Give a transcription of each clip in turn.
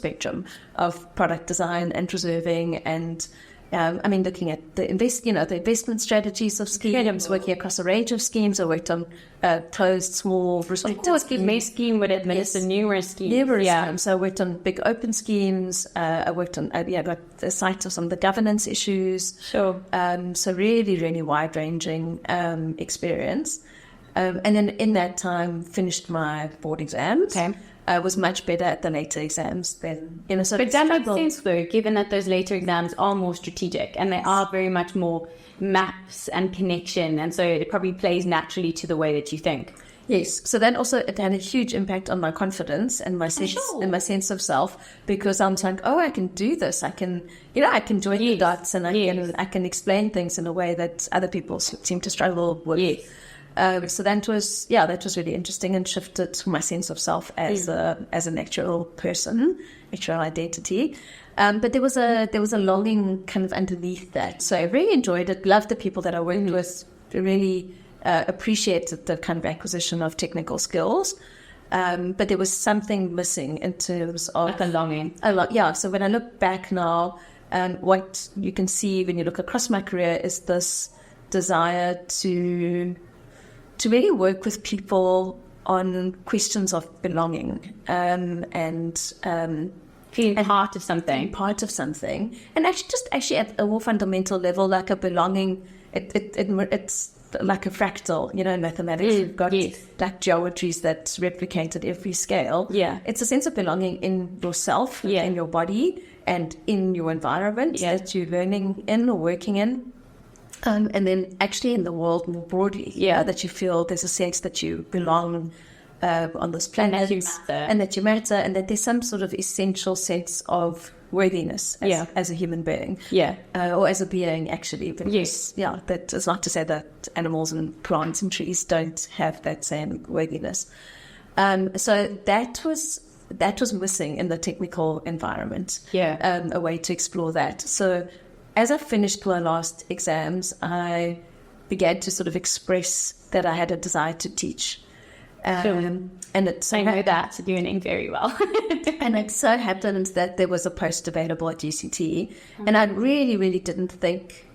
spectrum of product design and reserving and looking at the investment strategies of schemes, working across a range of schemes. I worked on closed, small, restricted schemes. Each scheme would administer numerous schemes. Schemes. So I worked on big open schemes. I worked on, got the sight of some of the governance issues. Sure. So really, really wide-ranging experience. And then in that time, finished my board exams. Okay. I was much better at the later exams than, so. But that makes sense though, given that those later exams are more strategic and they are very much more maps and connection. And so it probably plays naturally to the way that you think. Yes. So that also, it had a huge impact on my confidence and my sense, and my sense of self, because I'm like, oh, I can do this. I can, I can join the dots and I can explain things in a way that other people seem to struggle with. Yes. So that was really interesting and shifted my sense of self as an actual person, actual identity. But there was a longing kind of underneath that. So I really enjoyed it, loved the people that I worked with, really appreciated the kind of acquisition of technical skills. But there was something missing in terms of like a longing. So when I look back now, what you can see when you look across my career is this desire to really work with people on questions of belonging and feeling part of something. And actually at a more fundamental level, like a belonging, it's like a fractal, in mathematics. You've got like geometries that replicate at every scale. Yeah. It's a sense of belonging in yourself, in your body, and in your environment that you're learning in or working in. And then actually in the world more broadly, that you feel there's a sense that you belong on this planet, and that you matter, and that there's some sort of essential sense of worthiness as a human being, or as a being, actually. But that is not to say that animals and plants and trees don't have that same worthiness. So that was missing in the technical environment. A way to explore that. So as I finished my last exams, I began to sort of express that I had a desire to teach. And I know that's doing very well. And it so happened that there was a post available at UCT, and I really, really didn't think,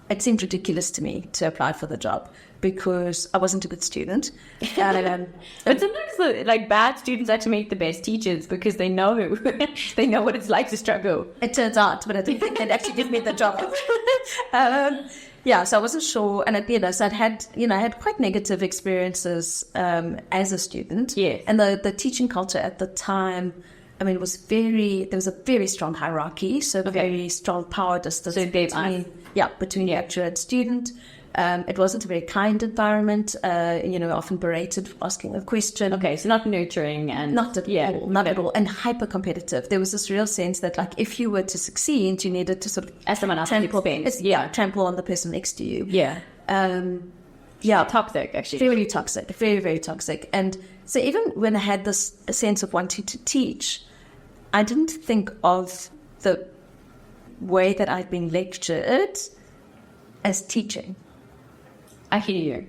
it seemed ridiculous to me to apply for the job because I wasn't a good student. But sometimes like bad students actually make the best teachers because they know what it's like to struggle. It turns out, but I didn't think they'd actually give me the job. So I wasn't sure, and so I had quite negative experiences as a student. Yes. And the teaching culture at the time, there was a very strong hierarchy, so very strong power distance between the actual and student. It wasn't a very kind environment, often berated for asking a question. Okay, so not nurturing and... Not at all, and hyper-competitive. There was this real sense that, like, if you were to succeed, you needed to sort of... As someone else trample on the person next to you. Toxic, actually. Very toxic, very, very toxic. And so even when I had this sense of wanting to teach, I didn't think of the way that I'd been lectured as teaching. I hear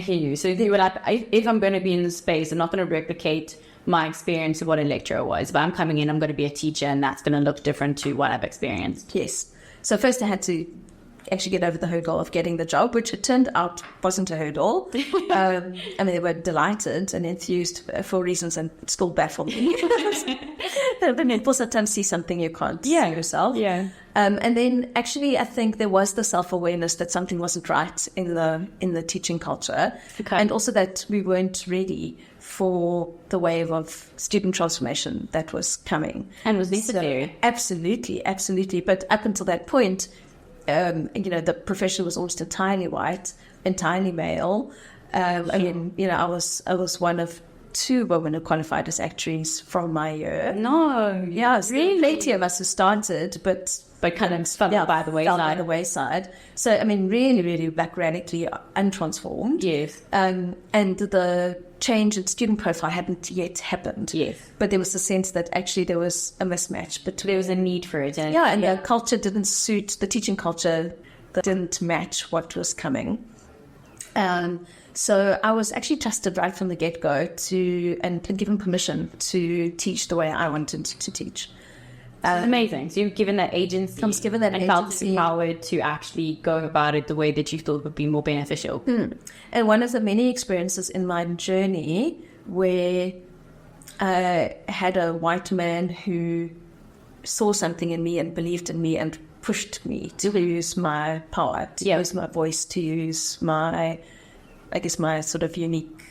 you. So if I'm going to be in this space, I'm not going to replicate my experience of what a lecturer was. If I'm coming in, I'm going to be a teacher, and that's going to look different to what I've experienced. Yes. So first I had to actually get over the hurdle of getting the job, which it turned out wasn't a hurdle. They were delighted and enthused for reasons and still baffle me. Then people sometimes see something you can't see yourself. Yeah. And then actually I think there was the self-awareness that something wasn't right in the teaching culture. Okay. And also that we weren't ready for the wave of student transformation that was coming. And was necessary. So, absolutely. But up until that point, the profession was almost entirely white, entirely male. I was one of two women who qualified as actuaries from my year. No. Yeah, really late year must have started, but kind of fell by the wayside. So, really, really radically untransformed. Yes. And the change in student profile hadn't yet happened. Yes. But there was a sense that actually there was a mismatch between... There was a need for it. The culture didn't suit, the teaching culture that didn't match what was coming. So I was actually trusted right from the get-go and given permission to teach the way I wanted to teach. Amazing. So you've given that agency. I was given that and felt agency. empowered to actually go about it the way that you thought would be more beneficial. And one of the many experiences in my journey where I had a white man who saw something in me and believed in me and pushed me to use my power, to use my voice, to use my sort of unique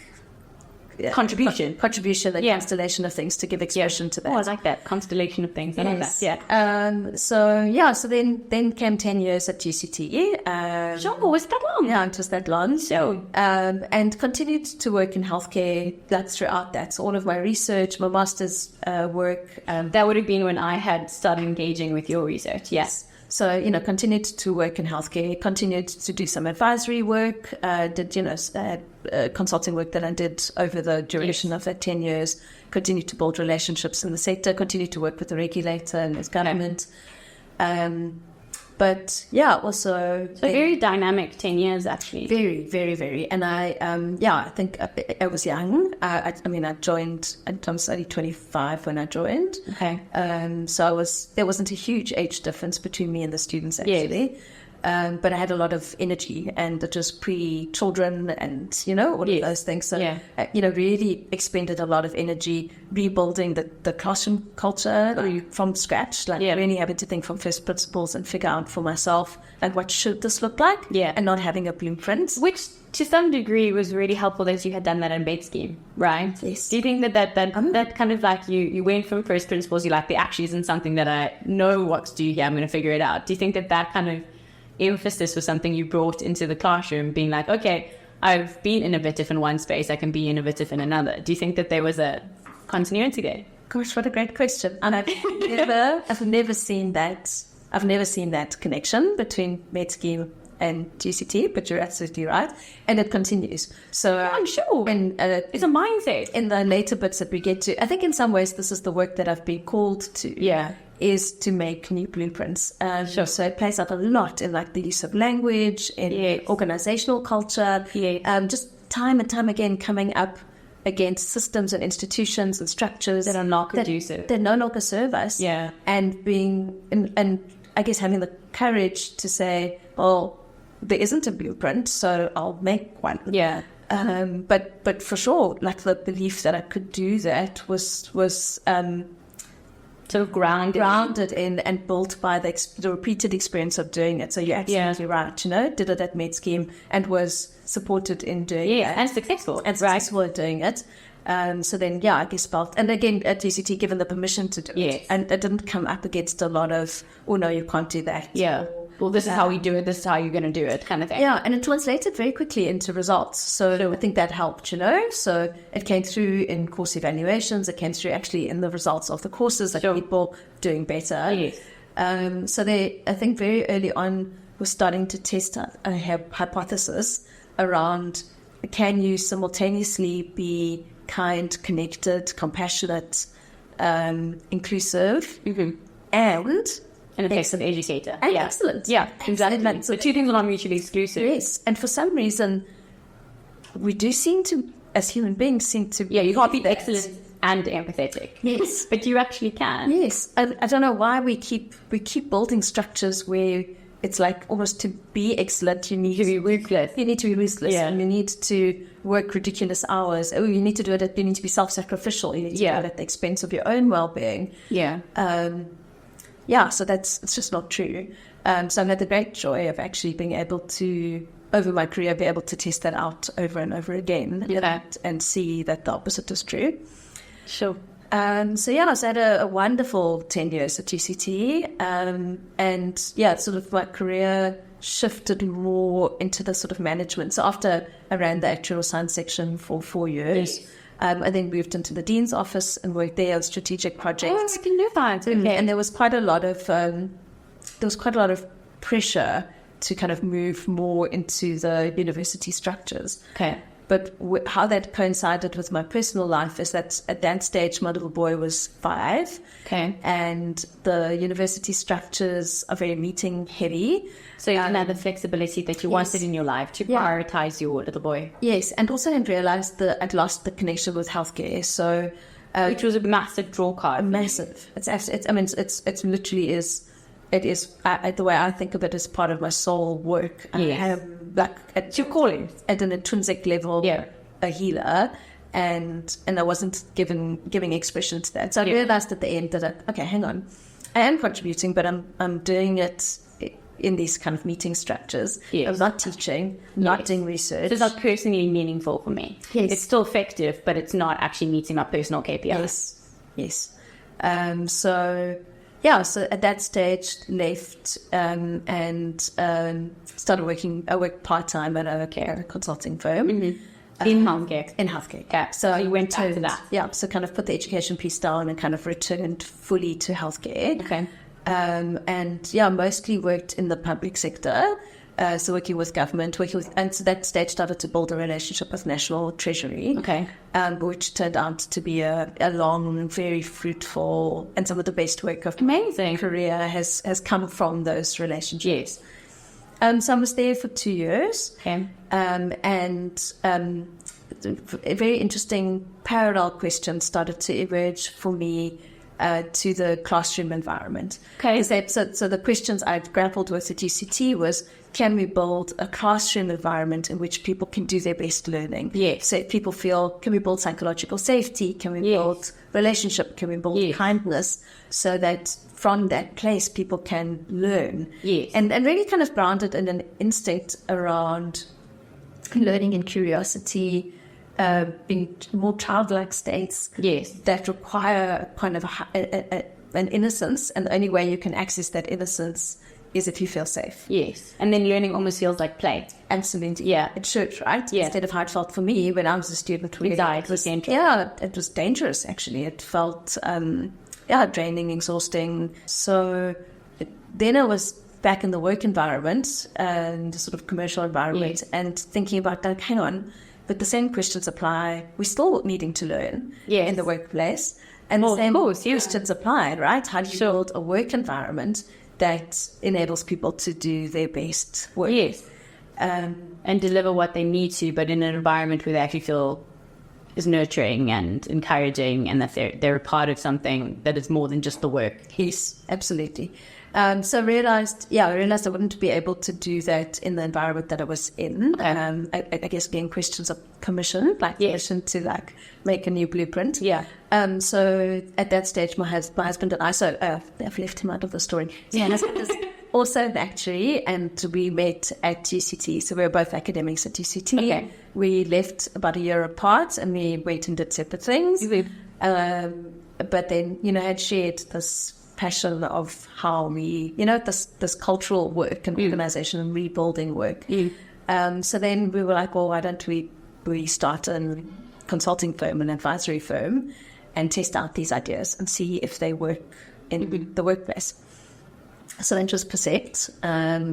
Contribution, the constellation of things to give expression to that. Oh, I like that. Constellation of things. I like that. Yeah. So then came 10 years at UCT. Sure, was that long? Yeah, it was that long. So, and continued to work in healthcare throughout that. So all of my research, my master's work. That would have been when I had started engaging with your research. Yes. So, continued to work in healthcare, continued to do some advisory work, did, consulting work that I did over the duration of that 10 years, continued to build relationships in the sector, continued to work with the regulator and his government. But yeah, also... So very dynamic 10 years, actually. Very, very, very. And I think I was young. I joined, I was only 25 when I joined. Okay. So there wasn't a huge age difference between me and the students, actually. Yes. But I had a lot of energy, and it was pre-children and, all of those things. So, really expended a lot of energy rebuilding the classroom culture from scratch, really having to think from first principles and figure out for myself, what should this look like? Yeah. And not having a blueprint. Which, to some degree, was really helpful that you had done that in Bait Scheme, right? Yes. Do you think that kind of like you went from first principles, you're like, the actually isn't something that I know what to do here, I'm going to figure it out. Do you think that kind of emphasis was something you brought into the classroom, being like, okay, I've been innovative in one space, I can be innovative in another? Do you think that there was a continuity there? Gosh, what a great question. And I've never seen that. I've never seen that connection between Med Scheme and GCT, but you're absolutely right. And it continues. So I'm sure. And it's a mindset. In the later bits that we get to, I think in some ways this is the work that I've been called to. Yeah. Is to make new blueprints. Sure. So it plays out a lot in the use of language, in organizational culture, just time and time again coming up against systems and institutions and structures that are not conducive, that no longer serve us. Yeah. And being, and I guess having the courage to say, well, there isn't a blueprint, so I'll make one. Yeah. But for sure, the belief that I could do that was sort of grounded in and built by the repeated experience of doing it. So you're absolutely right, did it at Med Scheme and was supported in doing it. And successful. And successful at doing it. So then, I guess felt, and again at UCT given the permission to do it. And it didn't come up against a lot of, oh no, you can't do that. Yeah. Well, this is how we do it, this is how you're going to do it, kind of thing. Yeah, and it translated very quickly into results. So I think that helped, So it came through in course evaluations, it came through actually in the results of the courses, people doing better. Yes. So I think very early on, we're starting to test a hypothesis around, can you simultaneously be kind, connected, compassionate, inclusive, and an effective educator. And excellent. Yeah, exactly. So two things are not mutually exclusive. Yes, and for some reason, we do seem to, as human beings, you can't be excellent and empathetic. Yes. But you actually can. Yes. I don't know why we keep building structures where it's almost to be excellent, you need to be ruthless. You need to be ruthless. Yeah. And you need to work ridiculous hours. Oh, you need to do it. You need to be self-sacrificial. You need to do it at the expense of your own well-being. Yeah. So it's just not true. So I've had the great joy of actually being able to, over my career, be able to test that out over and over again and see that the opposite is true. Sure. So I had a wonderful 10 years at GCT. Sort of my career shifted more into the sort of management. So after I ran the actuarial science section for 4 years, I then moved into the dean's office and worked there on strategic projects. Oh, I can do that. Okay. And there was quite a lot of pressure to kind of move more into the university structures. Okay. But how that coincided with my personal life is that at that stage, my little boy was 5. Okay. And the university structures are very meeting heavy. So you didn't have the flexibility that you wanted in your life to prioritize your little boy. Yes. And also I realized that I'd lost the connection with healthcare. So which was a massive draw card. Massive. It's literally is. It is the way I think of it as part of my soul work. I am like It's your calling at an intrinsic level, a healer, and I wasn't giving expression to that. So I realized at the end that okay, hang on, I am contributing, but I'm doing it in these kind of meeting structures. I'm not teaching, not doing research. So it's not personally meaningful for me. It's still effective, but it's not actually meeting my personal KPIs. Yes. So at that stage, left and started working. I worked part-time at a consulting firm. In healthcare. In healthcare. Yeah. So you went back to that. Yeah. So kind of put the education piece down and kind of returned fully to healthcare. Okay. Mostly worked in the public sector. So working with government, and so that stage started to build a relationship with National Treasury. Okay. Which turned out to be a long, very fruitful, and some of the best work of my career has come from those relationships. Yes. So I was there for 2 years. Okay. A very interesting parallel question started to emerge for me to the classroom environment. Okay. So the questions I grappled with at UCT was, can we build a classroom environment in which people can do their best learning? Yes. So if people feel, can we build psychological safety? Can we build relationship? Can we build kindness? So that from that place, people can learn. Yes. And really kind of grounded in an instinct around learning and curiosity, being more childlike states that require kind of an innocence, and the only way you can access that innocence is if you feel safe. Yes. And then learning almost feels like play. Absolutely. Yeah. It should, right? Yeah. Instead of how it felt for me when I was a student. It was dangerous, actually. It felt, draining, exhausting. So then I was back in the work environment and the sort of commercial environment and thinking about, like, hang on, but the same questions apply. We're still needing to learn in the workplace. And the same questions apply, right? How do you build a work environment that enables people to do their best work? Yes. And deliver what they need to, but in an environment where they actually feel is nurturing and encouraging, and that they're a part of something that is more than just the work. Yes, absolutely. So I realized I wouldn't be able to do that in the environment that I was in. I guess being questions of commission, permission to like make a new blueprint. Yeah. So at that stage, my husband and I, I've left him out of the story. Yeah, my husband is also an actuary, and we met at UCT. So we were both academics at UCT. Okay. We left about a year apart, and we went and did separate things. But then, had shared this passion of how we, this cultural work and organization and rebuilding work. So then we were like, well, why don't we start a consulting firm, an advisory firm, and test out these ideas and see if they work in the workplace. So then it was Percept,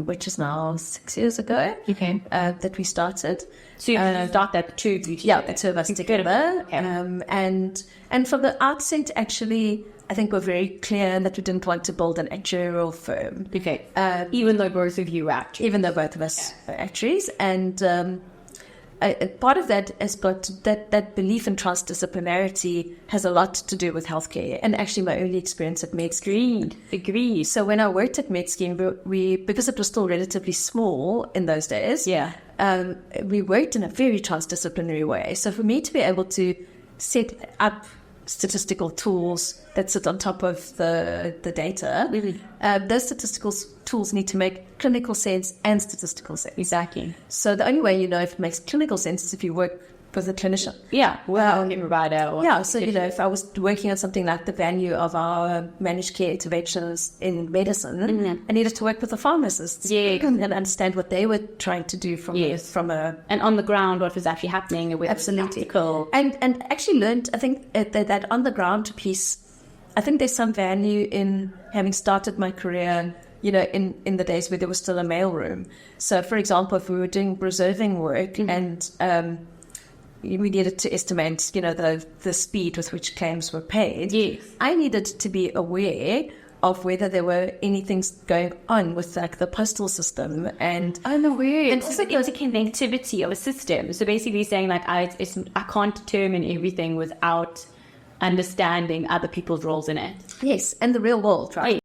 which is now 6 years ago that we started. So you start that too? The two of us together. And from the outset, actually, I think we're very clear that we didn't want to build an actuarial firm. Okay. Even though both of you are actuaries. Even though both of us are actuaries. And part of that has got that belief in transdisciplinarity has a lot to do with healthcare. And actually my early experience at MedScheme. Agreed. So when I worked at MedScheme, we because it was still relatively small in those days, we worked in a very transdisciplinary way. So for me to be able to set up statistical tools that sit on top of the data, those statistical tools need to make clinical sense and statistical sense. Exactly. So the only way you know if it makes clinical sense is if you work with a clinician. So if I was working on something like the value of our managed care interventions in medicine, I needed to work with the pharmacists and understand what they were trying to do from a and on the ground what was actually happening with practical. And actually learned, I think, that on the ground piece. I think there's some value in having started my career, in the days where there was still a mailroom. So, for example, if we were doing reserving work and we needed to estimate, the speed with which claims were paid. Yes. I needed to be aware of whether there were anything going on with the postal system and and also the interconnectivity of a system. So basically saying I can't determine everything without understanding other people's roles in it. Yes, and the real world, right?